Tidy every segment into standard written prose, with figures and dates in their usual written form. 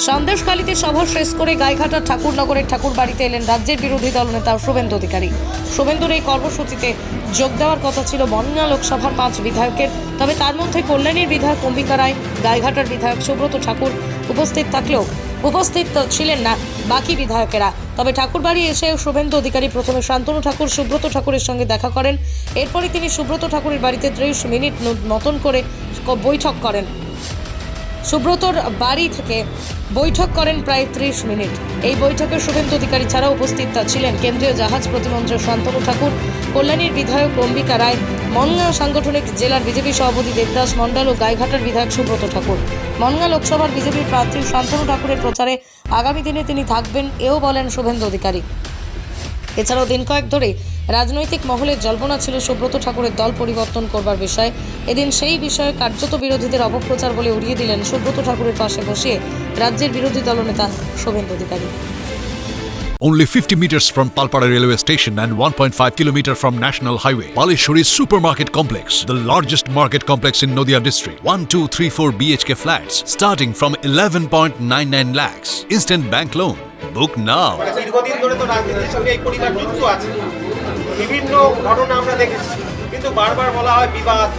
সন্দেশখালীতে সভা শেষ করে গাইঘাটার ঠাকুরনগরের ঠাকুর বাড়িতে এলেন রাজ্যের বিরোধী দলনেতা শুভেন্দু অধিকারী। শুভেন্দুর এই কর্মসূচিতে যোগ দেওয়ার কথা ছিল বনগাঁ লোকসভার 5 বিধায়কের, তবে তার মধ্যে কল্যাণীর বিধায়ক অম্বিকা রায়, গাইঘাটার বিধায়ক সুব্রত ঠাকুর উপস্থিত থাকলেও উপস্থিত ছিলেন না বাকি বিধায়কেরা। তবে ঠাকুরবাড়ি এসে শুভেন্দু অধিকারী প্রথমে শান্তনু ঠাকুর সুব্রত ঠাকুরের সঙ্গে দেখা করেন। এরপরে তিনি সুব্রত ঠাকুরের বাড়িতে 30 মিনিট মতন করে বৈঠক করেন। সুব্রতর বাড়ি থেকে বৈঠক করেন প্রায় 30 মিনিট। এই বৈঠকে শুভেন্দু অধিকারী ছাড়া উপস্থিত ছিলেন কেন্দ্রীয় জাহাজ প্রতিমন্ত্রী শান্তনু ঠাকুর, কল্যাণীর বিধায়ক অম্বিকা রায়, বনগাঁ সাংগঠনিক জেলার বিজেপি সভাপতি দেবদাস মণ্ডল ও গাইঘাটার বিধায়ক সুব্রত ঠাকুর। বনগাঁ লোকসভার বিজেপির প্রার্থী শান্তনু ঠাকুরের প্রচারে আগামী দিনে তিনি থাকবেন এও বলেন শুভেন্দু অধিকারী। এছাড়াও দিন কয়েক ধরে রাজনৈতিক মহলের জল্পনা ছিল সুব্রত ঠাকুরের দল পরিবর্তন করবার বিষয়ে। এদিন সেই বিষয়ে কার্যত বিরোধীদের অপপ্রচার বলে উড়িয়ে দিলেন সুব্রত ঠাকুরের পাশে বসিয়ে রাজ্যের বিরোধী দলনেতা Suvendu Adhikari. Only 50 meters from Palpara railway station and 1.5 kilometer from National Highway, Palishuri Supermarket Complex, the largest market complex in Noida district. 1, 2, 3, 4 BHK flats starting from 11.99 lakhs. Instant bank loan. Book now. দীর্ঘদিন ধরে তো রাজনীতির সঙ্গে এই পরিবার যুক্ত আছে, বিভিন্ন ঘটনা আমরা দেখেছি, কিন্তু বারবার বলা হয় বিবাদ,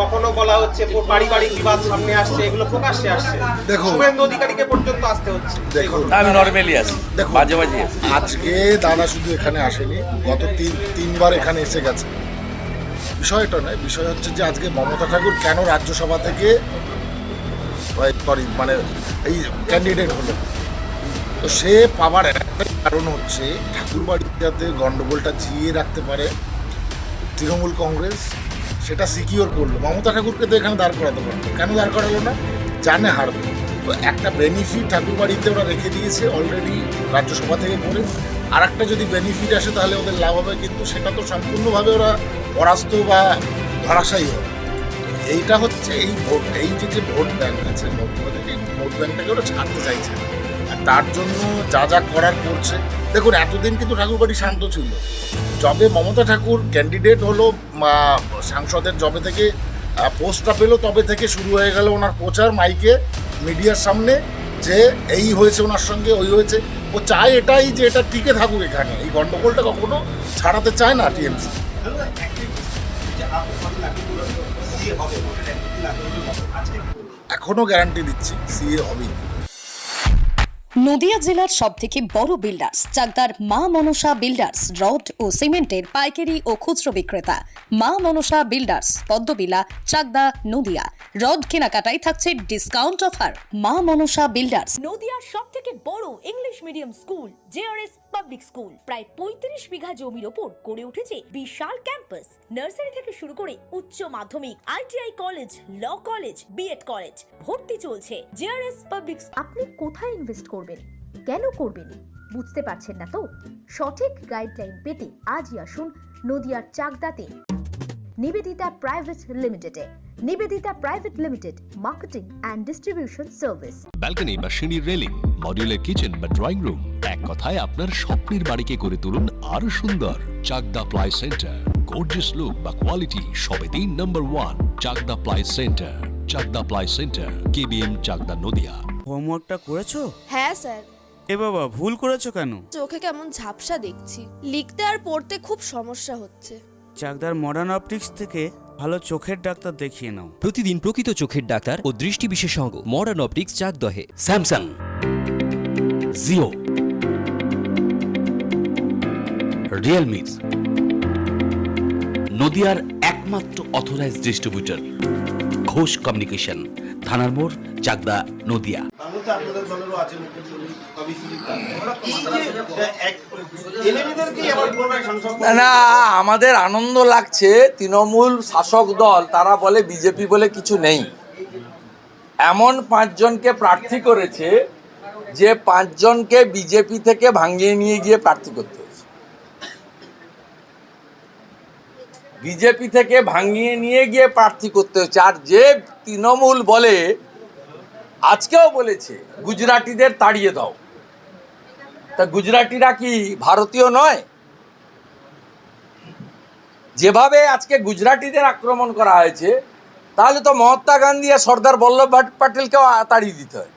কখনো বলা হচ্ছে পারিবারিক বিবাদ সামনে আসছে, এগুলো প্রকাশ্যে আসছে। শুভেন্দু অধিকারীকে পর্যন্ত আসতে হচ্ছে। দেখুন, আমি নরমালি আছি, মাঝে মাঝে আজকে দাদা শুধু এখানে আসেনি, গত তিনবার এখানে এসে গেছে। বিষয়টা নয়, বিষয় হচ্ছে যে আজকে মমতা ঠাকুর কেন রাজ্যসভা থেকে মানে এই ক্যান্ডিডেট হলো, তো সে পাওয়ার একটা কারণ হচ্ছে ঠাকুরবাড়ি যাতে গন্ডগোলটা জিয়ে রাখতে পারে তৃণমূল কংগ্রেস, সেটা সিকিওর করলো। মমতা ঠাকুরকে তো এখানে দাঁড় করাতে পারতো, কেন দাঁড় করালো না? জানে হারবে। তো একটা বেনিফিট ঠাকুরবাড়িতে ওরা রেখে দিয়েছে অলরেডি রাজ্যসভা থেকে করে, আর একটা যদি বেনিফিট আসে তাহলে ওদের লাভ হবে, কিন্তু সেটা তো সম্পূর্ণভাবে ওরা পরাস্ত বা ধরাশায়ী হবে। এইটা হচ্ছে এই ভোট, এই যে ভোট ব্যাংক আছে, এই ভোট ব্যাংকটাকে ওরা ছাড়তে চাইছে, আর তার জন্য যা যা করার করছে। দেখুন, এতদিন কিন্তু ঠাকুরবাড়ি শান্ত ছিল। যবে মমতা ঠাকুর ক্যান্ডিডেট হলো, সাংসদের জবে থেকে পোস্টটা পেলো, তবে থেকে শুরু হয়ে গেল ওনার প্রচার মাইকে মিডিয়ার সামনে, যে এই হয়েছে ওনার সঙ্গে, ওই হয়েছে। ও চায় এটাই যে এটা টিকে থাকুক এখানে, এই গণ্ডগোলটা কখনো ছাড়াতে চায় না টিএমসি। এখনো গ্যারান্টি দিচ্ছি সিএ হবেই। নদিয়া জেলার সবথেকে বড় বিল্ডার্স চাকদার মা মনসা বিল্ডার্স, রড ও সিমেন্টের পাইকারি ও খুচরো বিক্রেতা। মা মনসা বিল্ডার্স, পদ্মবিলা, চাকদা, নদিয়া। রড কেনাকাটায় থাকছে ডিসকাউন্ট অফার। মা মনসা বিল্ডার্স। নদিয়ার সবথেকে বড় English medium school JRS public school, প্রায় 35 বিঘা জমির ওপর গড়ে উঠেছে বিশাল ক্যাম্পাস। নার্সারি থেকে শুরু করে উচ্চ মাধ্যমিক, ITI college, law college, BEd college, ভর্তি চলছে। JRS public. আপনি কোথায় ইনভেস্ট করবেন, কেন করবেন বুঝতে পারছেন না তো? সঠিক গাইডলাইন পেতে আজই আসুন নদিয়ার চাকদাতে নিবেদিতা প্রাইভেট লিমিটেডে। Nivedita private limited, marketing and distribution service. Balcony বা সিঁড়ির রেলিং, মডিউলার কিচেন বা ড্রয়িং রুম, এক কথায় আপনার স্বপ্নের বাড়িকে করে তুলুন আরো সুন্দর। Chakda ply centre, gorgeous look বা কোয়ালিটি সবেতেই number 1। Chakda ply centre, Chakda ply centre, KBM, Chakda, Nadia. হোমওয়ার্কটা করেছো? হ্যাঁ স্যার। এ বাবা, ভুল করেছো কেন? চোখে কেমন ঝাপসা দেখছি, লিখতে আর পড়তে খুব সমস্যা হচ্ছে। চাকদার মডার্ন অপটিক্স থেকে ভালো চোখের ডাক্তার দেখিয়ে নাও। প্রতিদিন প্রকৃত চোখের ডাক্তার ও দৃষ্টি বিশেষজ্ঞ মডার্ন অপটিক্স, চাকদহে। স্যামসাং, জিও, রিয়েলমি, নদিয়ার একমাত্র অথরাইজড ডিস্ট্রিবিউটর ঘোষ কমিউনিকেশন, থানার মোড়, চাকদা, নদিয়া। না, আমাদের আনন্দ লাগছে। তৃণমূল শাসক দল তারা বলে বিজেপি বলে কিছু নেই, এমন 5 জনকে প্রার্থী করেছে যে 5 জনকে বিজেপি থেকে ভাঙিয়ে নিয়ে গিয়ে প্রার্থী করতে হয়েছে। বিজেপি থেকে ভাঙিয়ে নিয়ে গিয়ে প্রার্থী করতে হচ্ছে। আর যে তৃণমূল বলে, আজকেও বলেছে গুজরাটিদের তাড়িয়ে দাও, তা গুজরাটিরা কি ভারতীয় নয়? যেভাবে আজকে গুজরাটিদের আক্রমণ করা হয়েছে, তাহলে তো মহাত্মা গান্ধী আর সর্দার বল্লভভাই প্যাটেলকেও তাড়িয়ে দিতে হয়।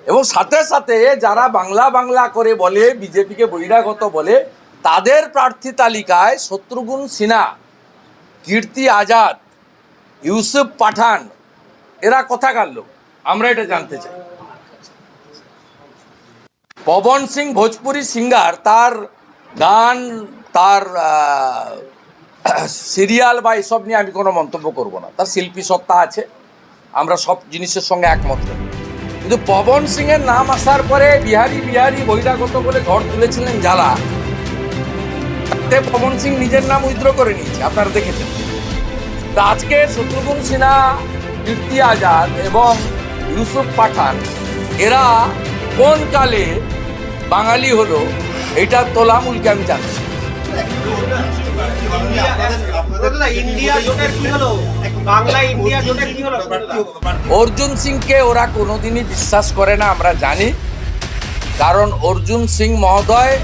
এবং সাথে সাথে যারা বাংলা বাংলা করে বলে বিজেপিকে বহিরাগত বলে তাদের প্রার্থী তালিকায় শত্রুঘ্ন সিনহা, কীর্তি আজাদ, ইউসুফ পাঠান এরা কোথাকার লোক আমরা এটা জানতে চাই। পবন সিং ভোজপুরি সিঙ্গার, তার গান, তার সিরিয়াল বা এসব নিয়ে আমি কোনো মন্তব্য করব না। তার শিল্পী সত্তা আছে, আমরা সব জিনিসের সঙ্গে একমত নই। কিন্তু পবন সিংয়ের নাম আসার পরে বিহারি বহিরাগত বলে ঝড় তুলেছিলেন যারা, তাতে পবন সিং নিজের নাম উইথড্র করে নিয়েছে, আপনারা দেখেছেন। তা আজকে শত্রুঘ্ন সিনহা, কীর্তি আজাদ এবং ইউসুফ পাঠান এরা কোন কালে বাঙালি হলো এটা তোলামূলকে আমি জানি। অর্জুন সিংকে ওরা কোনোদিনই বিশ্বাস করে না, আমরা জানি। কারণ অর্জুন সিং মহোদয়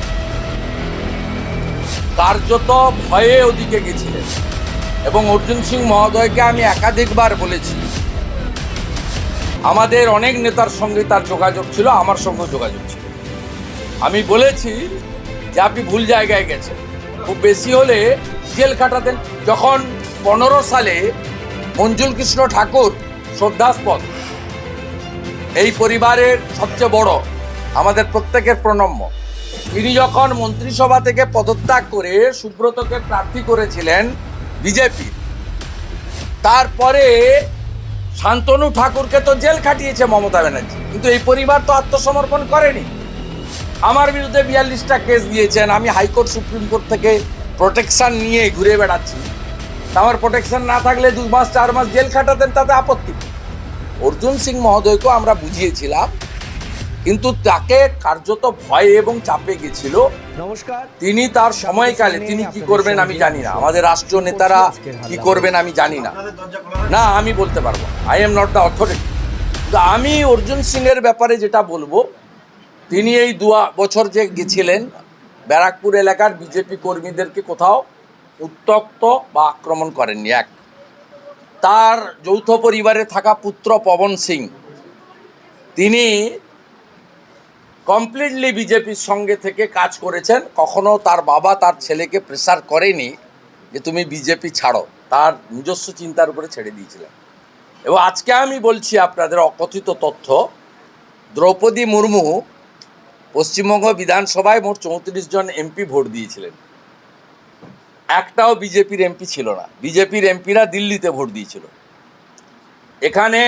কার্যত ভয়ে ওদিকে গেছিলেন এবং অর্জুন সিং মহোদয়কে আমি একাধিকবার বলেছি, আমাদের অনেক নেতার সঙ্গে তার যোগাযোগ ছিল, আমার সঙ্গে যোগাযোগ ছিল। আমি বলেছি যে আপনি ভুল জায়গায় গেছেন, খুব বেশি হলে জেল কাটাতেন। যখন 15 সালে মঞ্জুল কৃষ্ণ ঠাকুর শ্রদ্ধাস্পদ, এই পরিবারের সবচেয়ে বড়, আমাদের প্রত্যেকের প্রণম্য, তিনি যখন মন্ত্রিসভা থেকে পদত্যাগ করে সুব্রতকে প্রার্থী করেছিলেন বিজেপি, তারপরে শান্তনু ঠাকুরকে তো জেল খাটিয়েছে মমতা ব্যানার্জি, কিন্তু এই পরিবার তো আত্মসমর্পণ করেনি। আমার বিরুদ্ধে 42টা কেস দিয়েছেন, আমি হাইকোর্ট সুপ্রিম কোর্ট থেকে প্রোটেকশন নিয়ে ঘুরে বেড়াচ্ছি। আমার প্রোটেকশন না থাকলে 2 মাস 4 মাস জেল খাটাতেন, তাতে আপত্তি। অর্জুন সিং মহোদয়কেও আমরা বুঝিয়েছিলাম, কিন্তু তাকে কার্যত ভয়ে এবং চাপে গেছিল। নমস্কার। তিনি তার সময়কালে তিনি কি করবেন আমি জানি না, আমাদের রাষ্ট্রীয় নেতারা কি করবেন আমি জানি না, না আমি বলতে পারবো, I am not the authority. কিন্তু আমি অর্জুন সিংয়ের ব্যাপারে যেটা বলবো, তিনি এই 2 বছর যে গেছিলেন ব্যারাকপুর এলাকার বিজেপি কর্মীদেরকে কোথাও উত্ত্যক্ত বা আক্রমণ করেননি। এক, তার যৌথ পরিবারে থাকা পুত্র পবন সিং, তিনি কমপ্লিটলি বিজেপির সঙ্গে থেকে কাজ করেছেন। কখনো তার বাবা তার ছেলেকে প্রেসার করেনি যে তুমি বিজেপি ছাড়ো, তার নিজস্ব চিন্তার উপরে ছেড়ে দিয়েছিলেন। এবং আজকে আমি বলছি আপনাদের অকথিত তথ্য, দ্রৌপদী মুর্মু পশ্চিমবঙ্গ বিধানসভায় মোট 34 জন এমপি ভোট দিয়েছিলেন, একটাও বিজেপির এমপি ছিল না। বিজেপির এমপিরা দিল্লিতে ভোট দিয়েছিল। এখানে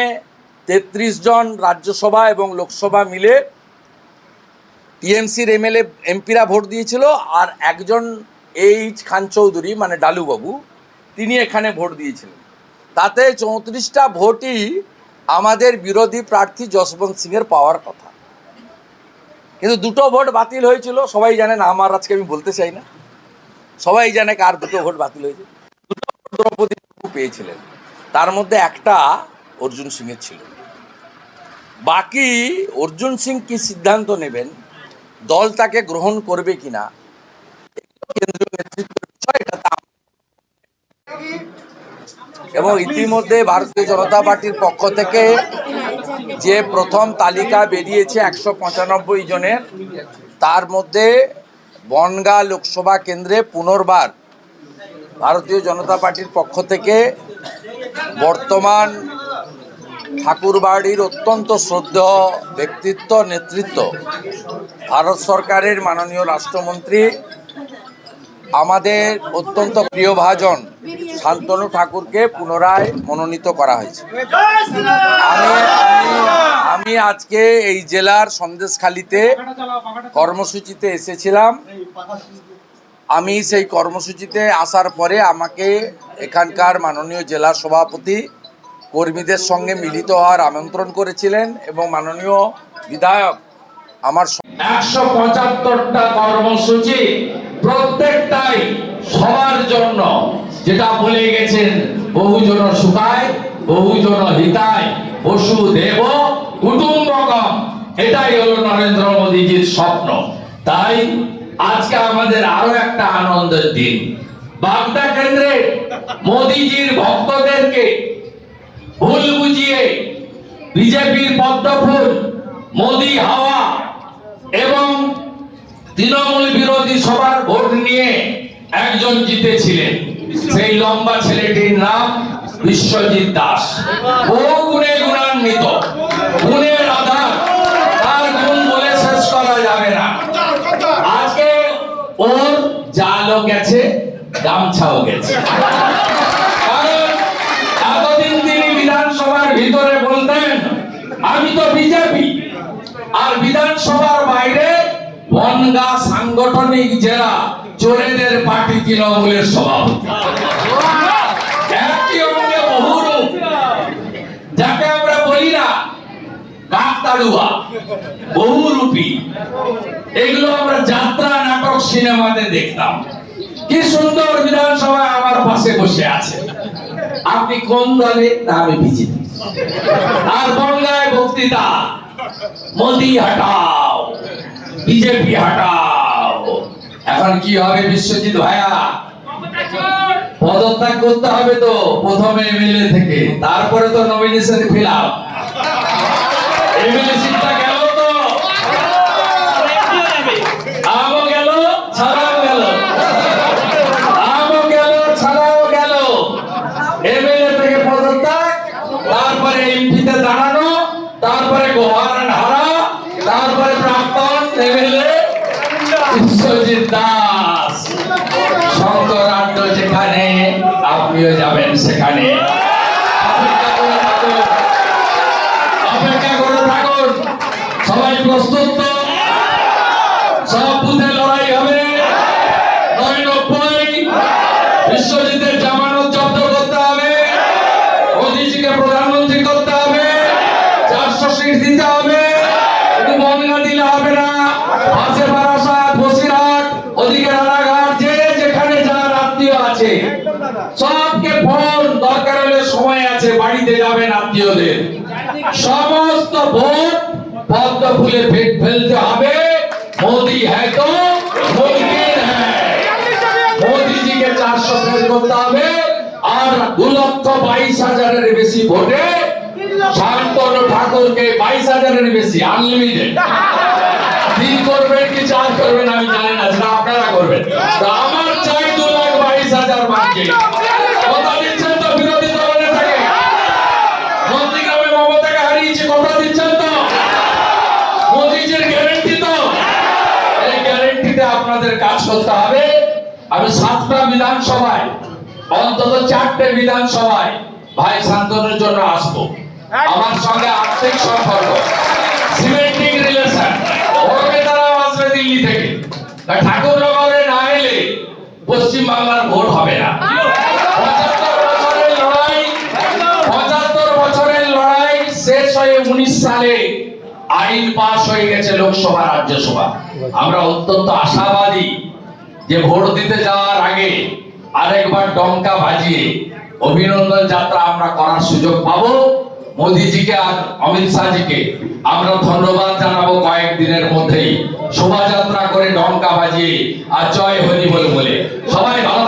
33 জন রাজ্যসভা এবং লোকসভা মিলে টিএমসির এমএলএ এমপিরা ভোট দিয়েছিল, আর একজন এইচ খান চৌধুরী মানে ডালুবাবু, তিনি এখানে ভোট দিয়েছিলেন। তাতে 34টা ভোটই আমাদের বিরোধী প্রার্থী যশবন্ত সিংয়ের পাওয়ার কথা, কিন্তু 2টো ভোট বাতিল হয়েছিল। সবাই জানেন, আমার আজকে আমি বলতে চাই না, সবাই জানে কার 2টো ভোট বাতিল হয়েছে। 2টো ভোট দ্রৌপদী মুর্মু পেয়েছিলেন, তার মধ্যে একটা অর্জুন সিংয়ের ছিল। বাকি অর্জুন সিং কি সিদ্ধান্ত নেবেন, দল তাকে গ্রহণ করবে কিনা, কেন্দ্রীয় নেতৃত্বের বিষয়, এটা এবং ইতিমধ্যে ভারতীয় জনতা পার্টির পক্ষ থেকে যে প্রথম তালিকা বেরিয়েছে 195 জনের, তার মধ্যে বনগাঁ লোকসভা কেন্দ্রে পুনর্বার ভারতীয় জনতা পার্টির পক্ষ থেকে বর্তমান ঠাকুরবাড়ির অত্যন্ত শ্রদ্ধেয় ব্যক্তিত্ব, নেতৃত্ব, ভারত সরকারের মাননীয় রাষ্ট্রমন্ত্রী, আমাদের অত্যন্ত প্রিয়ভাজন শান্তনু ঠাকুরকে পুনরায় মনোনীত করা হয়েছে। আমি আজকে এই জেলার সন্দেশখালীতে কর্মসূচিতে এসেছিলাম। আমি সেই কর্মসূচিতে আসার পরে আমাকে এখানকার মাননীয় জেলা সভাপতি কর্মীদের সঙ্গে মিলিত হওয়ার আমন্ত্রণ করেছিলেন এবং মাননীয় বিধায়ক আমার 175টা কর্মসূচি প্রত্যেকটাই সবার জন্য, যেটা বলে গেছেন বহুজন সুখায় বহুজন হিতায় বসুদেব কুটুম্বকম, এটাই হলো নরেন্দ্র মোদীজির স্বপ্ন। তাই আজকে আমাদের আরো একটা আনন্দের দিন। বাগদা কেন্দ্রে মোদীজির ভক্তদেরকে ভুল বুঝিয়ে বিজেপির পদ্মফুল মোদি হাওয়া এবং তৃণমূল বিরোধী সবার ভোট নিয়ে একজন জিতেছিলেন। সেই লম্বা ছেলেটির নাম বিশ্বজিৎ দাস। বহু গুণে গুণান্বিত, গুণের আধার, তার গুণ বলে শেষ করা যাবে না। আজকে ওর জালও গেছে, গামছাও গেছে। কারণ এতদিন তিনি বিধানসভার ভিতরে বলতেন আমি তো বিজেপি, আর বিধানসভার বাইরে বনগাঁ সাংগঠনিক জেলা চোরেদের পার্টি তৃণমূলের সভাপতি। একই অঙ্গে বহুরূপ, যাকে আমরা বলি না কাকতাড়ুয়া, বহুরূপী, এগুলো আমরা যাত্রা নাটক সিনেমাতে দেখতাম। কি সুন্দর বিধানসভায় আমার পাশে বসে আছে। আপনি কোন দলে? না, আমি বিজেপি। আর বনগাঁয় বক্তৃতা, মোদি হটাও, বিজেপি হটাও। এখন কি হবে বিশ্বজিৎ ভাইয়া? পদত্যাগ করতে হবে তো, প্রথমে এমএলএ থেকে, তারপরে তো নমিনেশন ফিল আপ। এমএলএ সিটটা গেল তো, আমও গেল, ছাড়াও গেল, আমও গেল, ছাড়াও গেল। এমএলএ থেকে পদত্যাগ, তারপরে এমপিতে দাঁড়ানো, তারপরে গোহারান হারা, তারপরে প্রাক্তন এমএলএ বিশ্বজিৎ দাস। শঙ্করাড্ড যেখানে, আপনিও যাবেন সেখানে। অপেক্ষা করে থাকুন। সবাই প্রস্তুত তো? সব বুথে লড়াই হবে। ৯৯ বিশ্বজিতের জামানত জব্দ করতে হবে, মোদিজিকে প্রধানমন্ত্রী করতে হবে, 400 সিট দিতে হবে। বনগাঁ দিলে হবে না, পাশে বারাসাত, বসিরহাট, ওদিকে রানাঘাট, যে যেখানে যার আত্মীয় আছে সবকে ফোন, দরকার হলে সময় আছে, বাড়িতে যাবেন আত্মীয়দের। সমস্ত ভোট পদ্ম ফুলে ফেলতে হবে। মোদি হ্যাঁ তো মুমকিন হ্যাঁ। মোদিজিকে 400 ফেল করতে হবে। আর 2,22,000-এর বেশি ভোটে শান্তনু ঠাকুরকে 22,000-এর বেশি আনলিমিটেড 3 করবেন কি 4 করবেন আমি জানি না, সেটা আপনারা করবেন। তো আমার চাই 2,22,000 মানকে। কথা দিচ্ছেন তো বিরোধী দলের থাকে? নন্দীগ্রামে মমতাকে হারিয়েছে, কথা দিচ্ছেন তো? মোদিজির গ্যারেন্টি তো? এই গ্যারেন্টিতে আপনাদের কাজ করতে হবে। আমি 7টা বিধানসভায়, অন্তত 4টে বিধানসভায় ভাই শান্তনুর জন্য আসবো। আমার সঙ্গে আর্থিক সম্পর্ক, সিমেন্টিং রিলেশন, ওরকে তারা আসবে দিল্লি থেকে। ঠাকুরনগরে না এলে পশ্চিম বাংলার ভোট হবে না। 75 বছরের লড়াই শেষ হয়ে 19 সালে আইন পাস হয়ে গেছে লোকসভা, রাজ্যসভা। আমরা অত্যন্ত আশাবাদী যে ভোট দিতে যাওয়ার আগে আরেকবার ডঙ্কা বাজিয়ে অভিনন্দন যাত্রা আমরা করার সুযোগ পাবো। মোদিজিকে আর অমিত শাহজিকে আমরা ধন্যবাদ জানাবো। কয়েকদিনের মধ্যেই শোভাযাত্রা করে ডঙ্কা বাজিয়ে আর জয় হরি বলে সবাই ভালো